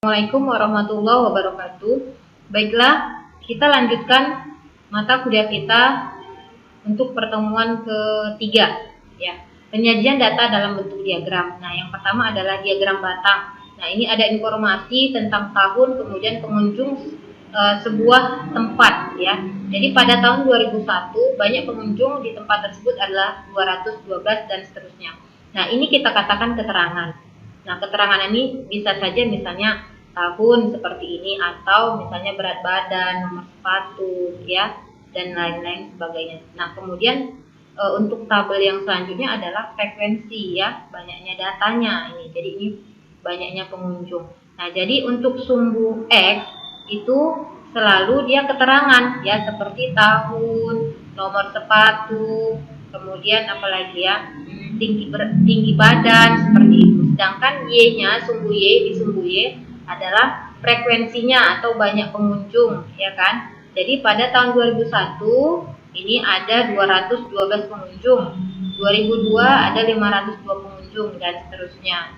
Assalamualaikum warahmatullahi wabarakatuh. Baiklah, kita lanjutkan mata kuliah kita untuk pertemuan ketiga, ya. Penyajian data dalam bentuk diagram. Nah, yang pertama adalah diagram batang. Nah, ini ada informasi tentang tahun, kemudian pengunjung sebuah tempat, ya. Jadi pada tahun 2001 banyak pengunjung di tempat tersebut adalah 212 dan seterusnya. Nah, ini kita katakan keterangan. Nah, keterangan ini bisa saja misalnya tahun seperti ini, atau misalnya berat badan, nomor sepatu, ya, dan lain-lain sebagainya. Nah, kemudian untuk tabel yang selanjutnya adalah frekuensi, ya, banyaknya datanya ini. Jadi ini banyaknya pengunjung. Nah, jadi untuk sumbu X itu selalu dia keterangan, ya, seperti tahun, nomor sepatu, kemudian apalagi ya, tinggi badan seperti itu. Sedangkan Y-nya, sumbu Y, di sumbu Y adalah frekuensinya atau banyak pengunjung, ya kan? Jadi pada tahun 2001 ini ada 212 pengunjung, 2002 ada 502 pengunjung, dan seterusnya.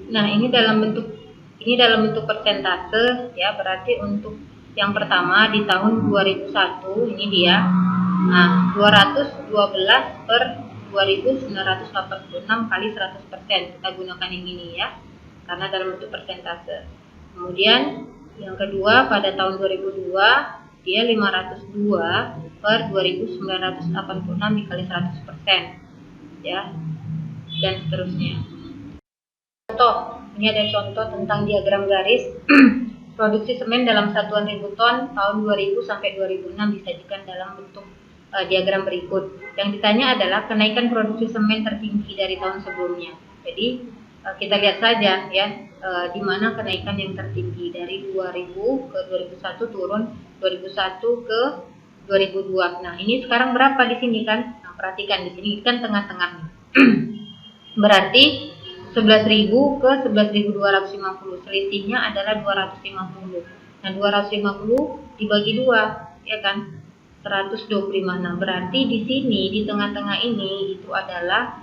Nah, ini dalam bentuk persentase, ya. Berarti untuk yang pertama di tahun 2001 ini dia. Nah, 212 per 2986 kali 100%. Kita gunakan yang ini, ya. Karena dalam bentuk persentase. Kemudian yang kedua pada tahun 2002 dia 502 per 2986 dikali 100%, ya. Dan seterusnya. Contoh, ini ada contoh tentang diagram garis produksi semen dalam satuan ribu ton tahun 2000 sampai 2006 disajikan dalam bentuk diagram berikut. Yang ditanya adalah kenaikan produksi semen tertinggi dari tahun sebelumnya. Jadi kita lihat saja, ya, di mana kenaikan yang tertinggi dari 2000 ke 2001 turun 2001 ke 2002. Nah, ini sekarang berapa di sini kan? Nah, perhatikan di sini kan tengah-tengah nih. Berarti 11.000 ke 11.250, selisihnya adalah 250. Nah, 250 dibagi 2, ya kan? 125. Nah, berarti di sini di tengah-tengah ini itu adalah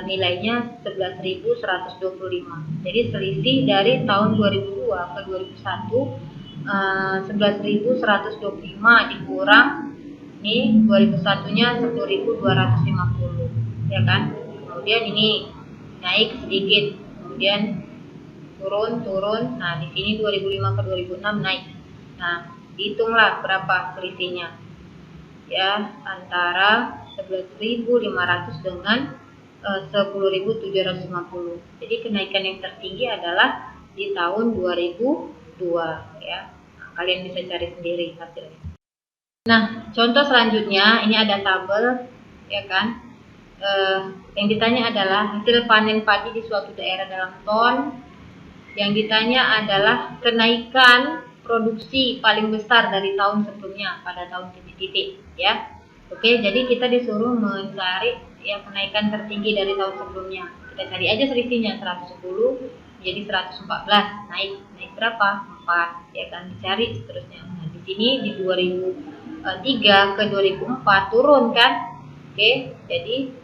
nilainya 11.125. Jadi selisih dari tahun 2002 ke 2001 11.125 dikurang ini 2001-nya 10.250, ya kan? Kemudian ini naik sedikit, kemudian turun. Nah, di sini 2005 ke 2006 naik. Nah, hitunglah berapa selisihnya, ya, antara 11.500 dengan 10.750. Jadi kenaikan yang tertinggi adalah di tahun 2002, ya. Nah, kalian bisa cari sendiri hasilnya. Nah, contoh selanjutnya ini ada tabel, ya kan? Yang ditanya adalah hasil panen padi di suatu daerah dalam ton. Yang ditanya adalah kenaikan produksi paling besar dari tahun sebelumnya pada tahun titik-titik, ya. Oke, jadi kita disuruh mencari, ya, kenaikan tertinggi dari tahun sebelumnya. Kita cari aja selisihnya, 110 jadi 114, naik berapa? 4, ya kan? Dicari seterusnya. Nah, di sini di 2003 ke 2004 turun kan? Oke, jadi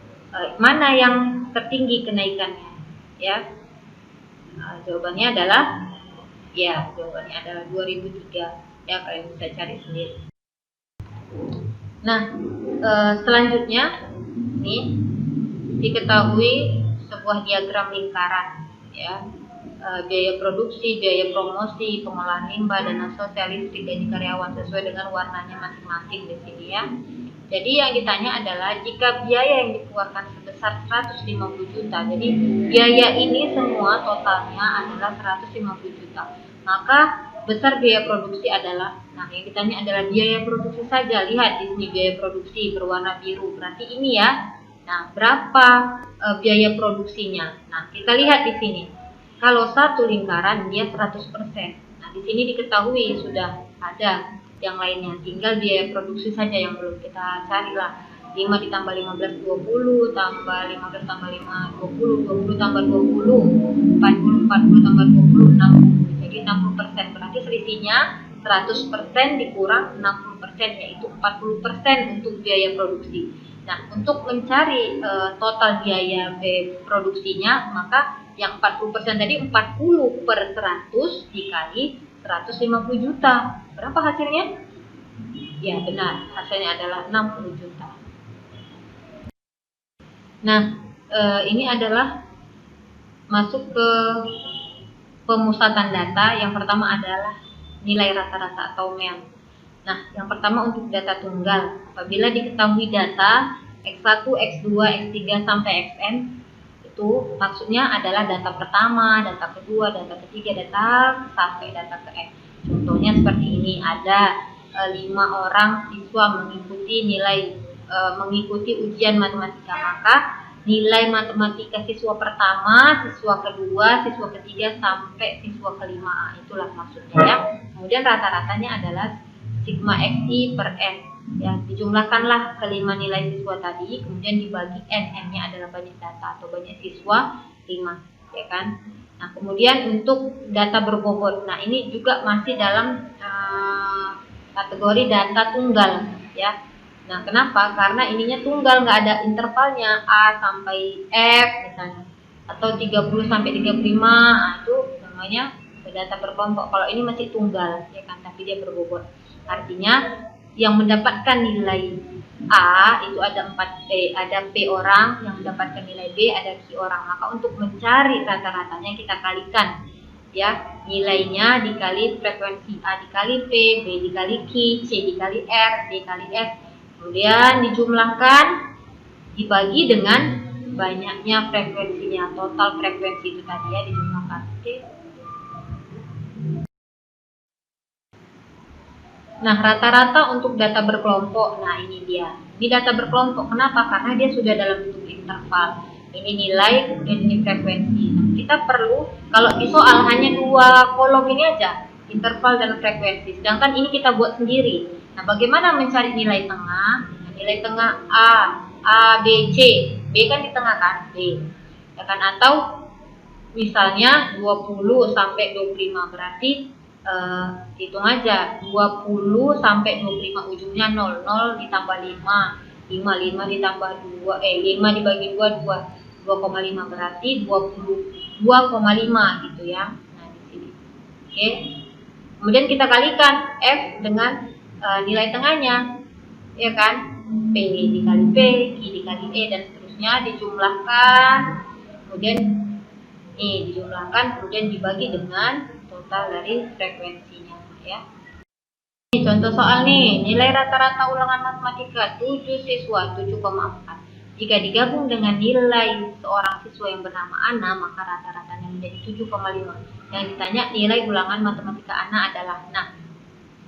mana yang tertinggi kenaikannya, ya? Nah, jawabannya adalah 2003, ya, kalian bisa cari sendiri. Nah, selanjutnya ini diketahui sebuah diagram lingkaran, ya. biaya produksi, biaya promosi, pengolahan limbah, dana sosial listrik, gaji karyawan sesuai dengan warnanya masing-masing di sini ya. Jadi yang ditanya adalah jika biaya yang dikeluarkan sebesar 150 juta, jadi biaya ini semua totalnya adalah 150 juta, maka besar biaya produksi adalah, nah yang ditanya adalah biaya produksi saja. Lihat di sini biaya produksi berwarna biru, berarti ini ya. Nah, berapa biaya produksinya? Nah, kita lihat di sini. Kalau satu lingkaran dia 100%. Nah, di sini diketahui sudah ada yang lainnya, tinggal biaya produksi saja yang belum kita cari lah. 5 ditambah 15 20, tambah 15 tambah 5 20, 20 tambah 20 40, 40 tambah 20 60. Jadi 60%, berarti selisihnya 100% dikurang 60%, yaitu 40% untuk biaya produksi. Nah, untuk mencari total biaya produksinya, maka yang 40% tadi 40 per 100 dikali 150 juta. Berapa hasilnya? Ya benar, hasilnya adalah 60 juta. Nah, ini adalah masuk ke pemusatan data. Yang pertama adalah nilai rata-rata atau MER. Nah, yang pertama untuk data tunggal. Apabila diketahui data X1, X2, X3 sampai Xn, itu maksudnya adalah data pertama, data kedua, data ketiga, data sampai data ke X. Contohnya seperti ini, ada 5 orang siswa mengikuti ujian matematika, maka nilai matematika siswa pertama, siswa kedua, siswa ketiga sampai siswa kelima, itulah maksudnya ya. Kemudian rata-ratanya adalah sigma xi per n. Ya, dijumlahkanlah kelima nilai siswa tadi, kemudian dibagi n-nya adalah banyak data atau banyak siswa 5, ya kan? Nah, kemudian untuk data berbobot, nah ini juga masih dalam kategori data tunggal, ya. Nah, kenapa? Karena ininya tunggal, nggak ada intervalnya A sampai F misalnya, atau 30 sampai 35, nah, itu namanya data berkelompok. Kalau ini masih tunggal, ya kan, tapi dia berbobot. Artinya yang mendapatkan nilai A itu ada 4P, ada P orang, yang mendapatkan nilai B ada Q orang. Maka untuk mencari rata-ratanya kita kalikan, ya, nilainya dikali frekuensi, A dikali P, B dikali Q, C dikali R, D kali F, kemudian dijumlahkan dibagi dengan banyaknya frekuensinya, total frekuensi itu tadi ya dijumlahkan. Oke. Nah, rata-rata untuk data berkelompok, nah ini dia. Ini data berkelompok, kenapa? Karena dia sudah dalam bentuk interval. Ini nilai, kemudian ini frekuensi. Nah, kita perlu, kalau di soal hanya 2 kolom ini aja, interval dan frekuensi. Sedangkan ini kita buat sendiri. Nah, bagaimana mencari nilai tengah? Nah, nilai tengah A, B, C. B kan di tengah kan? B. Ya kan? Atau misalnya 20 sampai 25, berarti hitung aja 20 sampai 25 ujungnya 0, 0 ditambah 5, 5 ditambah 2, 5 dibagi 2, 2,5 berarti 22,5 gitu ya. Nah, di sini. Oke. Kemudian kita kalikan F dengan nilai tengahnya, ya kan? P dikali P, I dikali E dan seterusnya dijumlahkan. Kemudian ini dijumlahkan, kemudian dibagi dengan total dari frekuensinya, ya. Ini contoh soal nih, nilai rata-rata ulangan matematika 7 siswa 7,4. Jika digabung dengan nilai seorang siswa yang bernama Ana, maka rata-ratanya menjadi 7,5. Yang ditanya nilai ulangan matematika Ana adalah, nah,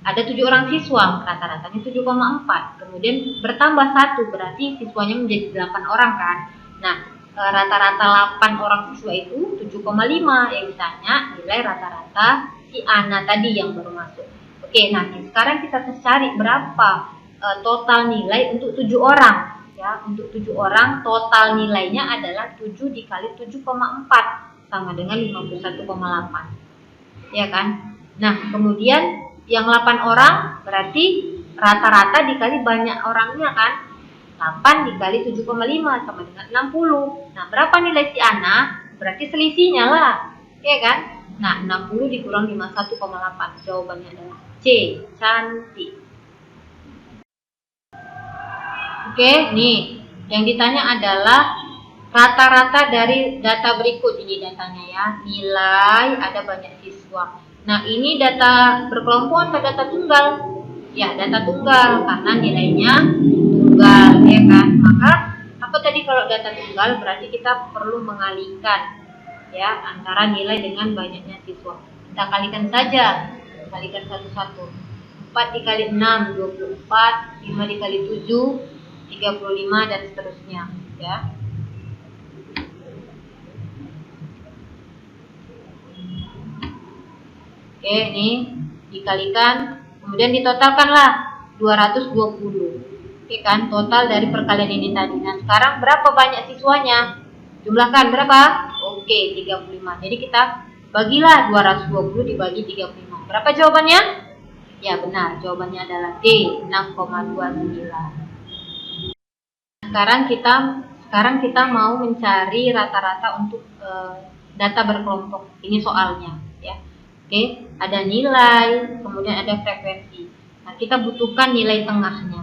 ada 7 orang siswa, rata-ratanya 7,4. Kemudian bertambah 1, berarti siswanya menjadi 8 orang kan. Nah, rata-rata 8 orang siswa itu 7,5. Yang ditanya nilai rata-rata si Ana tadi yang baru masuk. Oke, nah sekarang kita cari berapa total nilai untuk 7 orang. Ya, untuk 7 orang total nilainya adalah 7 dikali 7,4 sama dengan 51,8. Ya kan? Nah, kemudian yang 8 orang berarti rata-rata dikali banyak orangnya kan? 8 dikali 7,5 sama dengan 60. Nah, berapa nilai si Ana? Berarti selisihnya lah. Ya kan? Nah, 60 dikurang 51,8. Jawabannya adalah C. Cantik. Oke, nih. Yang ditanya adalah rata-rata dari data berikut ini datanya ya. Nilai ada banyak siswa. Nah, ini data berkelompok atau data tunggal? Ya, data tunggal karena nilainya tunggal ya kan. Maka apa tadi kalau data tunggal berarti kita perlu mengalihkan ya antara nilai dengan banyaknya siswa. Kita kalikan saja. Kalikan satu-satu. 4 dikali 6 24, 5 dikali 7 35 dan seterusnya ya. Oke, ini dikalikan, kemudian ditotalkanlah 220. Oke kan, total dari perkalian ini tadi. Nah, sekarang berapa banyak siswanya? Jumlahkan berapa? Oke, 35. Jadi kita bagilah 220 dibagi 35. Berapa jawabannya? Ya, benar. Jawabannya adalah D, 6,29. Sekarang kita mau mencari rata-rata untuk data berkelompok. Ini soalnya ya. Oke, ada nilai, kemudian ada frekuensi. Nah, kita butuhkan nilai tengahnya.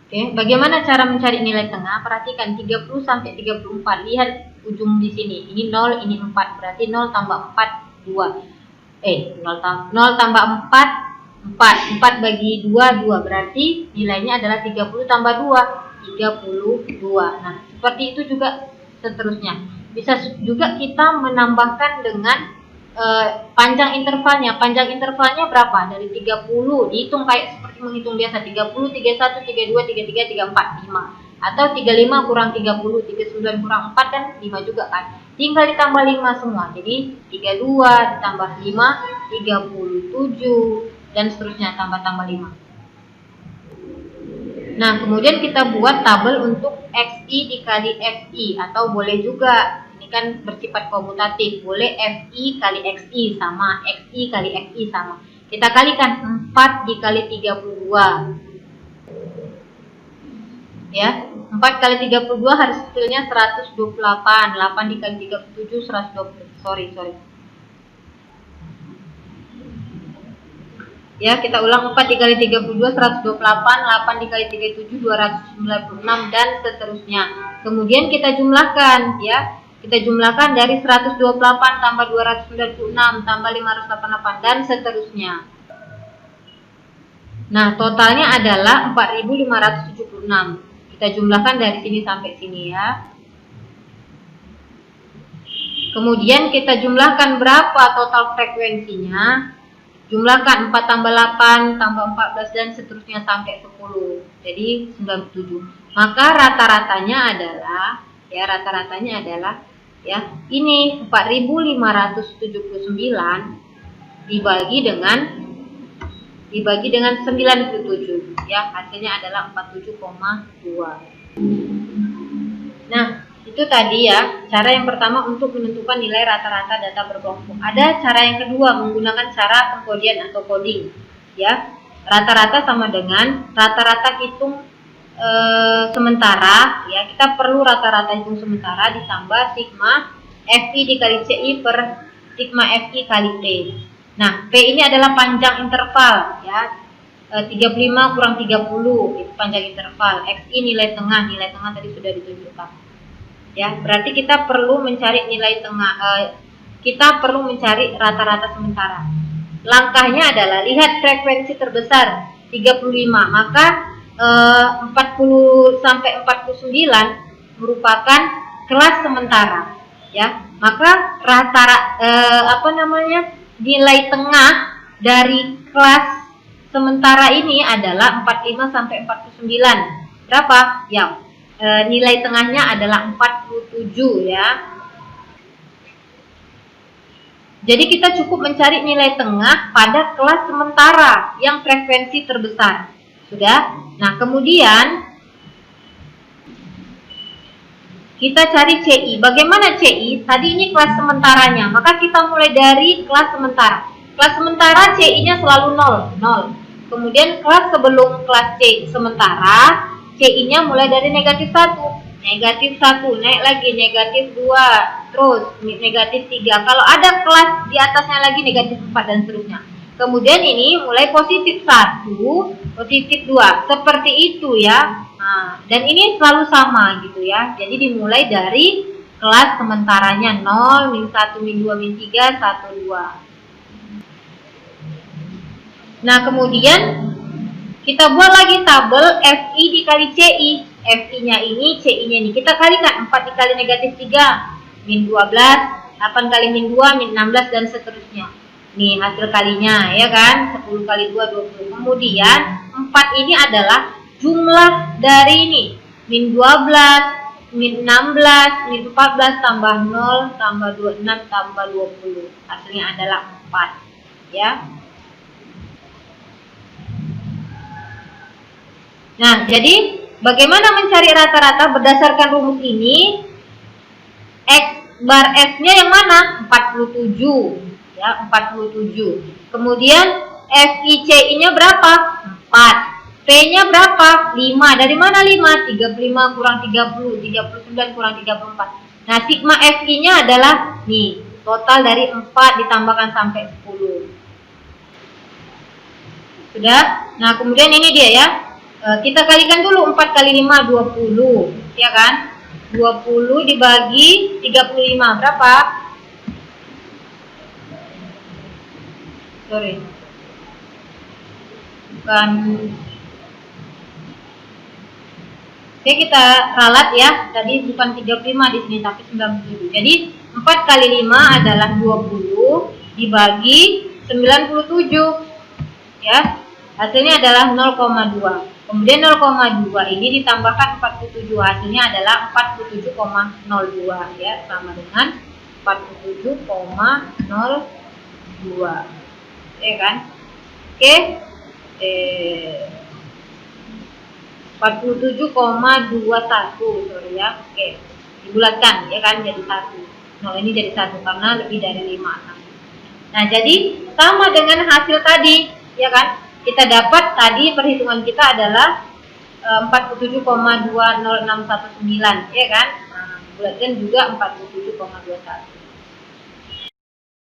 Oke, bagaimana cara mencari nilai tengah? Perhatikan 30 sampai 34. Lihat ujung di sini. Ini 0, ini 4. Berarti 0 tambah 4 2. 0 tambah 4 4. 4 bagi 2 2. Berarti nilainya adalah 30 tambah 2 32. Nah, seperti itu juga seterusnya. Bisa juga kita menambahkan dengan panjang intervalnya. Panjang intervalnya berapa? Dari 30 dihitung kayak seperti menghitung biasa. 30, 31, 32, 33, 34, 5. Atau 35 kurang 30, 39 kurang 4 kan 5 juga kan. Tinggal ditambah 5 semua. Jadi 32 ditambah 5 37 dan seterusnya tambah-tambah 5. Nah, kemudian kita buat tabel untuk XI dikali FI atau boleh juga ini kan bersifat komutatif, boleh FI kali XI sama XI kali FI sama. Kita kalikan 4 dikali 32. Ya, 4 kali 32 hasilnya 128. 8 dikali 37 120. Sorry. Ya, kita ulang 4 dikali 32 128, 8 dikali 37 296 dan seterusnya. Kemudian kita jumlahkan ya. Kita jumlahkan dari 128 tambah 296 tambah 588 dan seterusnya. Nah, totalnya adalah 4576. Kita jumlahkan dari sini sampai sini ya. Kemudian kita jumlahkan berapa total frekuensinya. Jumlahkan 4 tambah 8 tambah 14 dan seterusnya sampai 10. Jadi 97. Maka rata-ratanya adalah ya ini 4579 dibagi dengan 97 ya, hasilnya adalah 47,2. Nah, itu tadi ya cara yang pertama untuk menentukan nilai rata-rata data berkelompok. Ada cara yang kedua menggunakan cara pengkodian atau coding ya. Rata-rata sama dengan rata-rata hitung sementara ya, kita perlu rata-rata hitung sementara ditambah sigma FI dikali CI per sigma FI kali T. Nah, P ini adalah panjang interval ya, 35 kurang 30 itu panjang interval. XI nilai tengah tadi sudah ditunjukkan ya. Berarti kita perlu mencari nilai tengah, kita perlu mencari rata-rata sementara. Langkahnya adalah lihat frekuensi terbesar 35, maka 40 sampai 49 merupakan kelas sementara ya. Maka nilai tengah dari kelas sementara ini adalah 45 sampai 49. Berapa? Ya, nilai tengahnya adalah 47 ya. Jadi kita cukup mencari nilai tengah pada kelas sementara yang frekuensi terbesar. Sudah? Nah, kemudian kita cari CI. Bagaimana CI? Tadi ini kelas sementaranya. Maka kita mulai dari kelas sementara. Kelas sementara CI-nya selalu 0. Kemudian kelas sebelum kelas C sementara, CI-nya mulai dari negatif 1. Negatif 1, naik lagi negatif 2, terus negatif 3. Kalau ada kelas di atasnya lagi negatif 4 dan seterusnya. Kemudian ini mulai positif 1, positif 2. Seperti itu ya. Nah, Nah, dan ini selalu sama gitu ya. Jadi dimulai dari kelas sementaranya 0, min 1, min 2, min 3, 1, 2. Nah, kemudian kita buat lagi tabel FI dikali CI. FI-nya ini, CI-nya ini. Kita kalikan 4 dikali negatif 3, min 12, 8 kali min 2, min 16, dan seterusnya. Nih hasil kalinya, ya kan? 10 kali 2, 20. Kemudian 4 ini adalah jumlah dari ini. Min 12, min 16, min 14, tambah 0, tambah 26, tambah 20. Hasilnya adalah 4. Ya. Nah, jadi bagaimana mencari rata-rata berdasarkan rumus ini? X bar S-nya yang mana? 47. Ya, 47. Kemudian FICI-nya berapa? 4. P-nya berapa? 5. Dari mana 5? 35 kurang 30, 39 kurang 34. Nah, sigma FI-nya adalah nih, total dari 4 ditambahkan sampai 10. Sudah? Nah, kemudian ini dia ya. Kita kalikan dulu 4 kali 5, 20. Ya kan? 20 dibagi 35 berapa? Sorry. Bukan. Oke, kita ralat ya. Tadi bukan 35 di sini tapi 97. Jadi 4 kali 5 adalah 20 dibagi 97. Ya. Hasilnya adalah 0,2. Kemudian 0,2 ini ditambahkan 47, hasilnya adalah 47,02 ya, sama dengan 47,02. Ya kan? Oke. 47,21, sorry ya. Oke. Dibulatkan ya kan jadi 1. Nah, ini jadi 1 karena lebih dari 5. Nah, jadi sama dengan hasil tadi, ya kan? Kita dapat tadi perhitungan kita adalah 47,20619, ya kan? Nah, bulatkan juga 47,21.